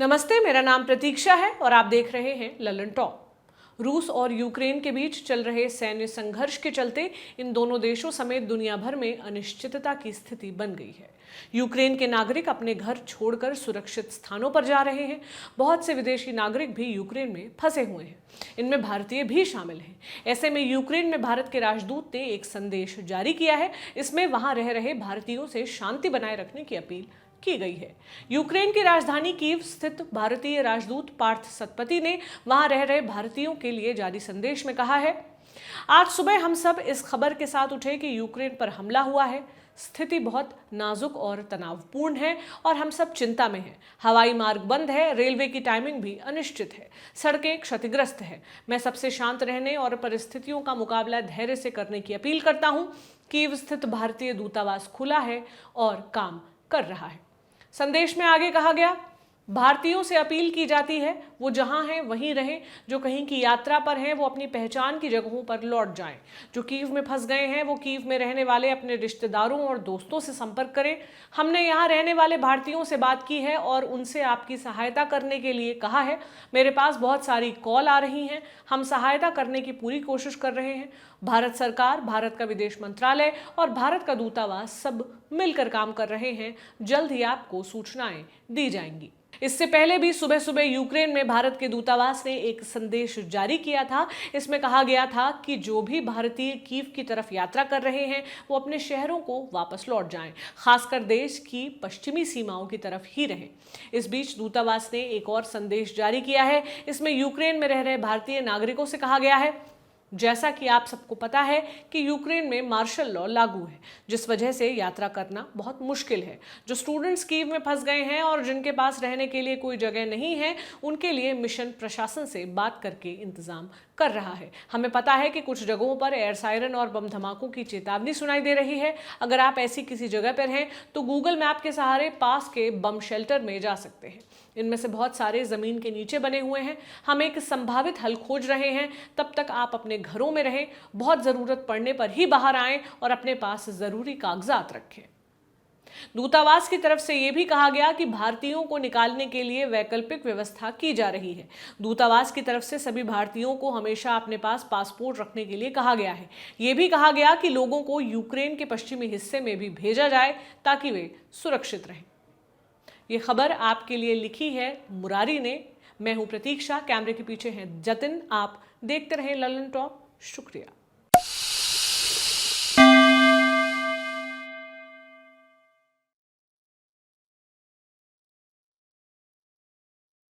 नमस्ते, मेरा नाम प्रतीक्षा है और आप देख रहे हैं ललन टॉप। रूस और यूक्रेन के बीच चल रहे सैन्य संघर्ष के चलते इन दोनों देशों समेत दुनिया भर में अनिश्चितता की स्थिति बन गई है। यूक्रेन के नागरिक अपने घर छोड़कर सुरक्षित स्थानों पर जा रहे हैं। बहुत से विदेशी नागरिक भी यूक्रेन में फंसे हुए हैं, इनमें भारतीय भी शामिल हैं। ऐसे में यूक्रेन में भारत के राजदूत ने एक संदेश जारी किया है। इसमें वहां रह रहे भारतीयों से शांति बनाए रखने की अपील की गई है। यूक्रेन की राजधानी कीव स्थित भारतीय राजदूत पार्थ सतपथी ने वहां रह रहे भारतीयों के लिए जारी संदेश में कहा है, आज सुबह हम सब इस खबर के साथ उठे कि यूक्रेन पर हमला हुआ है। स्थिति बहुत नाजुक और तनावपूर्ण है और हम सब चिंता में हैं। हवाई मार्ग बंद है, रेलवे की टाइमिंग भी अनिश्चित है, सड़कें क्षतिग्रस्त है। मैं सबसे शांत रहने और परिस्थितियों का मुकाबला धैर्य से करने की अपील करता हूं। कीव स्थित भारतीय दूतावास खुला है और काम कर रहा है। संदेश में आगे कहा गया, भारतीयों से अपील की जाती है वो जहां हैं वहीं रहें। जो कहीं की यात्रा पर हैं वो अपनी पहचान की जगहों पर लौट जाएं। जो कीव में फंस गए हैं वो कीव में रहने वाले अपने रिश्तेदारों और दोस्तों से संपर्क करें। हमने यहाँ रहने वाले भारतीयों से बात की है और उनसे आपकी सहायता करने के लिए कहा है। मेरे पास बहुत सारी कॉल आ रही हैं, हम सहायता करने की पूरी कोशिश कर रहे हैं। भारत सरकार, भारत का विदेश मंत्रालय और भारत का दूतावास सब मिलकर काम कर रहे हैं। जल्द ही आपको सूचनाएं दी जाएंगी। इससे पहले भी सुबह सुबह यूक्रेन में भारत के दूतावास ने एक संदेश जारी किया था। इसमें कहा गया था कि जो भी भारतीय कीव की तरफ यात्रा कर रहे हैं वो अपने शहरों को वापस लौट जाएं, खासकर देश की पश्चिमी सीमाओं की तरफ ही रहें। इस बीच दूतावास ने एक और संदेश जारी किया है। इसमें यूक्रेन में रह रहे भारतीय नागरिकों से कहा गया है, जैसा कि आप सबको पता है कि यूक्रेन में मार्शल लॉ लागू है, जिस वजह से यात्रा करना बहुत मुश्किल है। जो स्टूडेंट्स कीव में फंस गए हैं और जिनके पास रहने के लिए कोई जगह नहीं है, उनके लिए मिशन प्रशासन से बात करके इंतजाम कर रहा है। हमें पता है कि कुछ जगहों पर एयर सायरन और बम धमाकों की चेतावनी सुनाई दे रही है। अगर आप ऐसी किसी जगह पर हैं तो गूगल मैप के सहारे पास के बम शेल्टर में जा सकते हैं। इनमें से बहुत सारे जमीन के नीचे बने हुए हैं। हम एक संभावित हल खोज रहे हैं। तब तक आप अपने घरों में रहें, बहुत जरूरत पड़ने पर ही बाहर आएं और अपने पास जरूरी कागजात रखें। दूतावास की तरफ से यह भी कहा गया कि भारतीयों को निकालने के लिए वैकल्पिक व्यवस्था की जा रही है। दूतावास की तरफ से सभी भारतीयों को हमेशा अपने पास पासपोर्ट रखने के लिए कहा गया है। यह भी कहा गया कि लोगों को यूक्रेन के पश्चिमी हिस्से में भी भेजा जाए ताकि वे सुरक्षित रहें। ये खबर आपके लिए लिखी है मुरारी ने। मैं हूं प्रतीक्षा, कैमरे के पीछे हैं जतिन। आप देखते रहें ललन टॉप। शुक्रिया।